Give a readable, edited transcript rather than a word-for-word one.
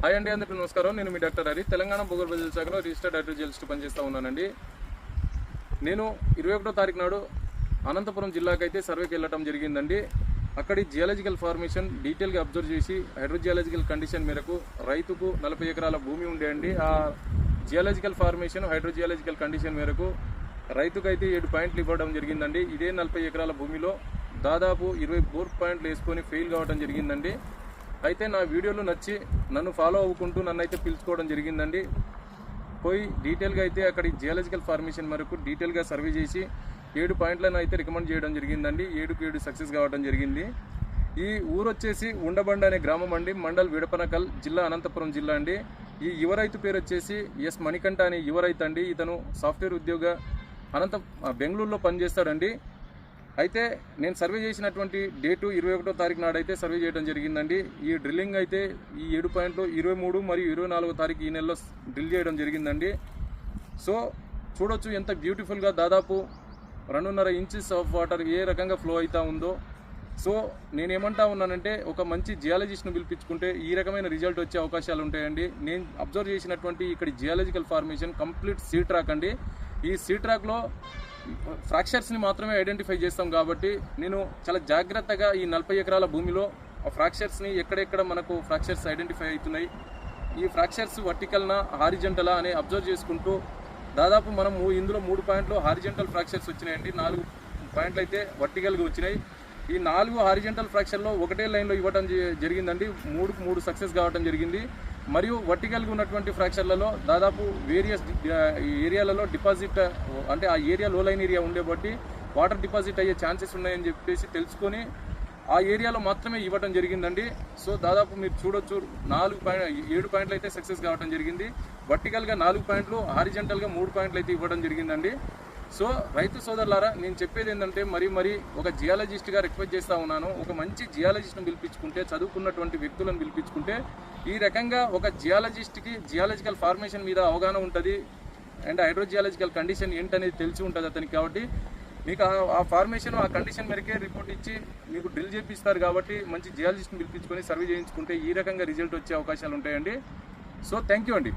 Hi అండి, అందరికీ నమస్కారం. నేను మీ డాక్టర్ హరి, తెలంగాణ భూగర్భ జల శాఖలో రిజిస్టర్డ్ హైడ్రోజియాలజిస్ట్ పనిచేస్తూ ఉన్నానండి. నేను 21వ తారీఖు నాడు అనంతపురం జిల్లాకి అయితే సర్వేకి వెళ్ళటం జరిగిందండి. అక్కడి జియాలజికల్ ఫార్మేషన్ డీటెయిల్గా అబ్జర్వ్ చేసి హైడ్రోజియాలజికల్ కండిషన్ మేరకు రైతుకు 40 ఎకరాల భూమి ఉండేయండి. ఆ జియాలజికల్ ఫార్మేషన్ హైడ్రోజియాలజికల్ కండిషన్ మేరకు రైతుకు అయితే 7 పాయింట్లు ఇవ్వడం జరిగిందండి. ఇదే 40 ఎకరాల భూమిలో దాదాపు 20 బోర్ పాయింట్లు వేసుకొని ఫెయిల్ కావడం జరిగిందండి. అయితే నా వీడియోలు నచ్చి నన్ను ఫాలో అవ్వుకుంటూ నన్ను అయితే పిలుచుకోవడం జరిగిందండి. పోయి డీటెయిల్గా అయితే అక్కడి జియాలజికల్ ఫార్మేషన్ వరకు డీటెయిల్గా సర్వే చేసి 7 పాయింట్లను అయితే రికమెండ్ చేయడం జరిగిందండి. 7కు 7 సక్సెస్ కావడం జరిగింది. ఈ ఊరు వచ్చేసి ఉండబండ అనే గ్రామం అండి, మండల్ విడపనకల్, జిల్లా అనంతపురం జిల్లా అండి. ఈ యువ రైతు పేరు వచ్చేసి ఎస్ మణికంఠ అనే యువ రైతు అండి. ఇతను సాఫ్ట్వేర్ ఉద్యోగ బెంగళూరులో పనిచేస్తాడండి. అయితే నేను సర్వే చేసినటువంటి డేటు 21వ తారీఖు నాడైతే సర్వే చేయడం జరిగిందండి. ఈ డ్రిల్లింగ్ అయితే ఈ 7 పాయింట్లు 23 మరియు 24వ తారీఖు ఈ నెలలో డ్రిల్ చేయడం జరిగిందండి. సో చూడొచ్చు ఎంత బ్యూటిఫుల్గా దాదాపు 2.5 ఇంచెస్ ఆఫ్ వాటర్ ఏ రకంగా ఫ్లో అవుతూ ఉందో. సో నేనేమంటా ఉన్నానంటే ఒక మంచి జియాలజిస్ట్ను పిలిపించుకుంటే ఈ రకమైన రిజల్ట్ వచ్చే అవకాశాలు ఉంటాయండి. నేను అబ్జర్వ్ చేసినటువంటి ఇక్కడ geological formation complete sea track అండి. ఈ సీ ట్రాక్లో ఫ్రాక్చర్స్ని మాత్రమే ఐడెంటిఫై చేస్తాం కాబట్టి నేను చాలా జాగ్రత్తగా ఈ 40 ఎకరాల భూమిలో ఆ ఫ్రాక్చర్స్ని ఎక్కడెక్కడ మనకు ఫ్రాక్చర్స్ ఐడెంటిఫై అవుతున్నాయి, ఈ ఫ్రాక్చర్స్ వర్టికల్నా హారిజెంటలా అని అబ్జర్వ్ చేసుకుంటూ దాదాపు మనము ఇందులో 3 పాయింట్లు హారిజెంటల్ ఫ్రాక్చర్స్ వచ్చినాయండి, 4 పాయింట్లు అయితే వర్టికల్గా వచ్చినాయి. ఈ 4 హారిజెంటల్ ఫ్రాక్చర్లో ఒకటే లైన్లో ఇవ్వడం జరిగిందండి. 3కు 3 సక్సెస్ కావడం జరిగింది. మరియు వర్టికల్గా ఉన్నటువంటి ఫ్రాక్చర్లలో దాదాపు వేరియస్ ఏరియాలలో డిపాజిట్ అంటే ఆ ఏరియా లో లైన్ ఏరియా ఉండే బట్టి వాటర్ డిపాజిట్ అయ్యే ఛాన్సెస్ ఉన్నాయని చెప్పేసి తెలుసుకొని ఆ ఏరియాలో మాత్రమే ఇవ్వడం జరిగిందండి. సో దాదాపు మీరు చూడొచ్చు 7 పాయింట్లు అయితే సక్సెస్ కావడం జరిగింది. వర్టికల్గా 4 పాయింట్లు, హారిజెంటల్గా 3 పాయింట్లు అయితే ఇవ్వడం జరిగిందండి. సో రైతు సోదరులారా, నేను చెప్పేది ఏంటంటే మరీ ఒక జియాలజిస్ట్గా రిక్వెస్ట్ చేస్తూ ఉన్నాను. ఒక మంచి జియాలజిస్ట్ను పిలిపించుకుంటే, చదువుకున్నటువంటి వ్యక్తులను పిలిపించుకుంటే ఈ రకంగా ఒక జియాలజిస్ట్కి జియాలజికల్ ఫార్మేషన్ మీద అవగాహన ఉంటుంది అండ్ హైడ్రోజియాలజికల్ కండిషన్ ఏంటనేది తెలిసి ఉంటుంది అతనికి. కాబట్టి మీకు ఆ ఫార్మేషన్ ఆ కండిషన్ మేరకే రిపోర్ట్ ఇచ్చి మీకు డ్రిల్ చేపిస్తారు. కాబట్టి మంచి జియాలజిస్ట్ని పిలిపించుకొని సర్వే చేయించుకుంటే ఈ రకంగా రిజల్ట్ వచ్చే అవకాశాలు ఉంటాయండి. సో థ్యాంక్ యూ అండి.